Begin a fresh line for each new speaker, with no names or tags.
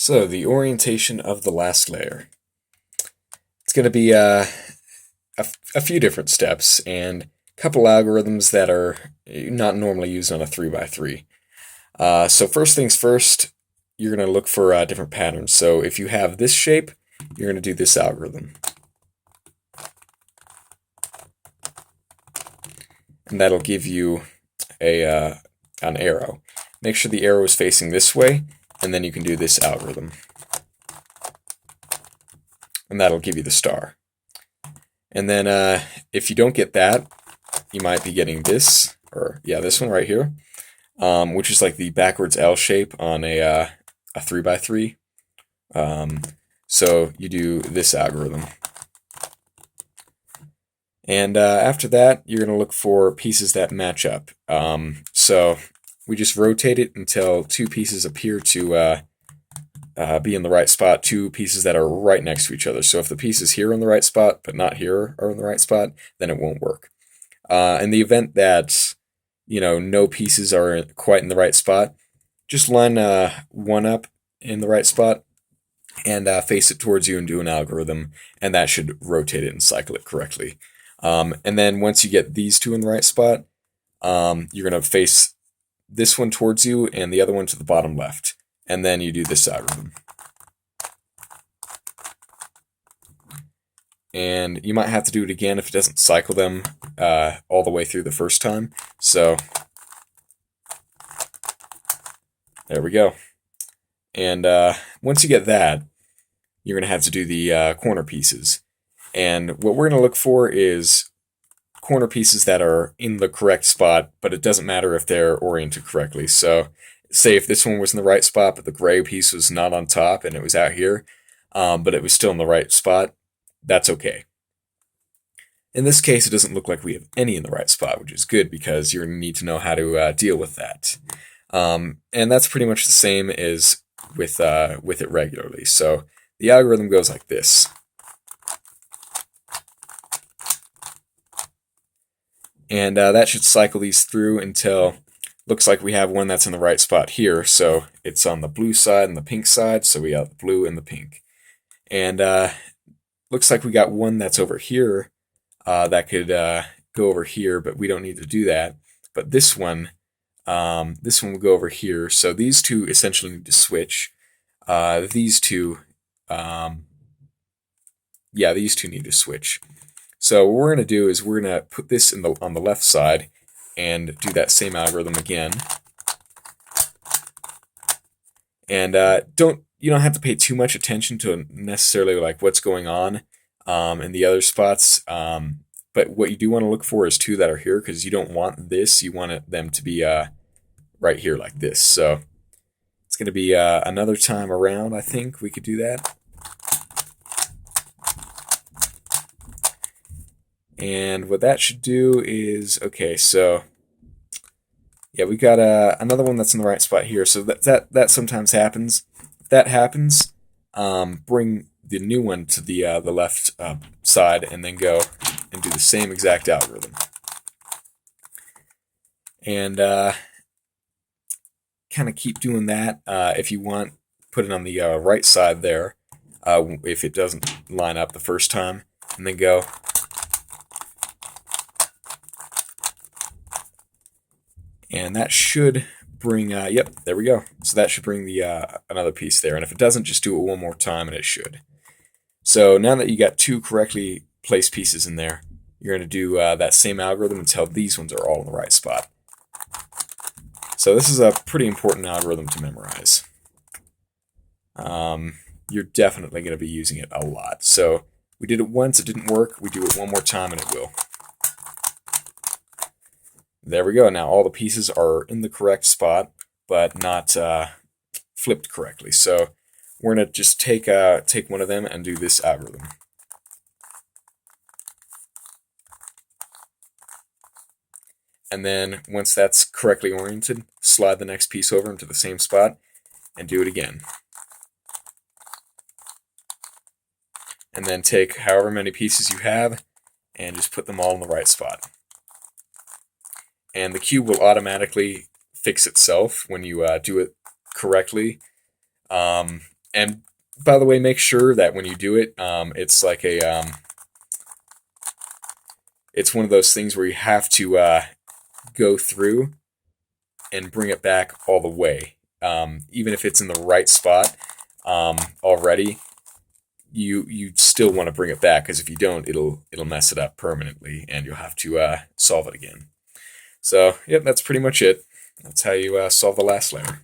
So the orientation of the last layer. It's going to be a few different steps and a couple algorithms that are not normally used on a 3x3. So first things first, you're going to look for different patterns. So if you have this shape, you're going to do this algorithm. And that'll give you an arrow. Make sure the arrow is facing this way, and then you can do this algorithm. And that'll give you the star. And then if you don't get that, you might be getting this, this one right here, which is like the backwards L shape on a 3x3. So you do this algorithm. And after that, you're going to look for pieces that match up. So we just rotate it until two pieces appear to be in the right spot, two pieces that are right next to each other. So if the pieces here are in the right spot, but not here are in the right spot, then it won't work. In the event that, no pieces are quite in the right spot, just line one up in the right spot and face it towards you and do an algorithm, and that should rotate it and cycle it correctly. And then once you get these two in the right spot, you're going to face this one towards you and the other one to the bottom left. And then you do this algorithm. And you might have to do it again if it doesn't cycle them all the way through the first time. So there we go. And once you get that, you're going to have to do the corner pieces. And what we're going to look for is corner pieces that are in the correct spot, but it doesn't matter if they're oriented correctly. So say if this one was in the right spot, but the gray piece was not on top and it was out here, but it was still in the right spot, that's okay. In this case, it doesn't look like we have any in the right spot, which is good because you're going to need to know how to deal with that. And that's pretty much the same as with it regularly. So the algorithm goes like this. And that should cycle these through until looks like we have one that's in the right spot here. So it's on the blue side and the pink side. So we have the blue and the pink. And looks like we got one that's over here that could go over here, but we don't need to do that. But this one will go over here. So these two essentially need to switch. These two need to switch. So what we're going to do is we're going to put this on the left side and do that same algorithm again. And you don't have to pay too much attention to necessarily like what's going on in the other spots. But what you do want to look for is two that are here, because you don't want this. You want them to be right here like this. So it's going to be another time around, I think we could do that. And what that should do is, okay, so yeah, we got another one that's in the right spot here. So that sometimes happens. If that happens, bring the new one to the left side and then go and do the same exact algorithm. And kind of keep doing that. If you want, put it on the right side there if it doesn't line up the first time, and then go. And that should bring, yep, there we go. So that should bring the another piece there. And if it doesn't, just do it one more time and it should. So now that you got two correctly placed pieces in there, you're going to do that same algorithm until these ones are all in the right spot. So this is a pretty important algorithm to memorize. You're definitely going to be using it a lot. So we did it once, it didn't work. We do it one more time and it will. There we go. Now all the pieces are in the correct spot, but not flipped correctly. So we're going to just take one of them and do this algorithm. And then once that's correctly oriented, slide the next piece over into the same spot and do it again. And then take however many pieces you have and just put them all in the right spot. And the cube will automatically fix itself when you do it correctly. And by the way, make sure that when you do it, it's like it's one of those things where you have to go through and bring it back all the way. Even if it's in the right spot already, you still want to bring it back, because if you don't, it'll mess it up permanently, and you'll have to solve it again. So, yep, that's pretty much it. That's how you solve the last layer.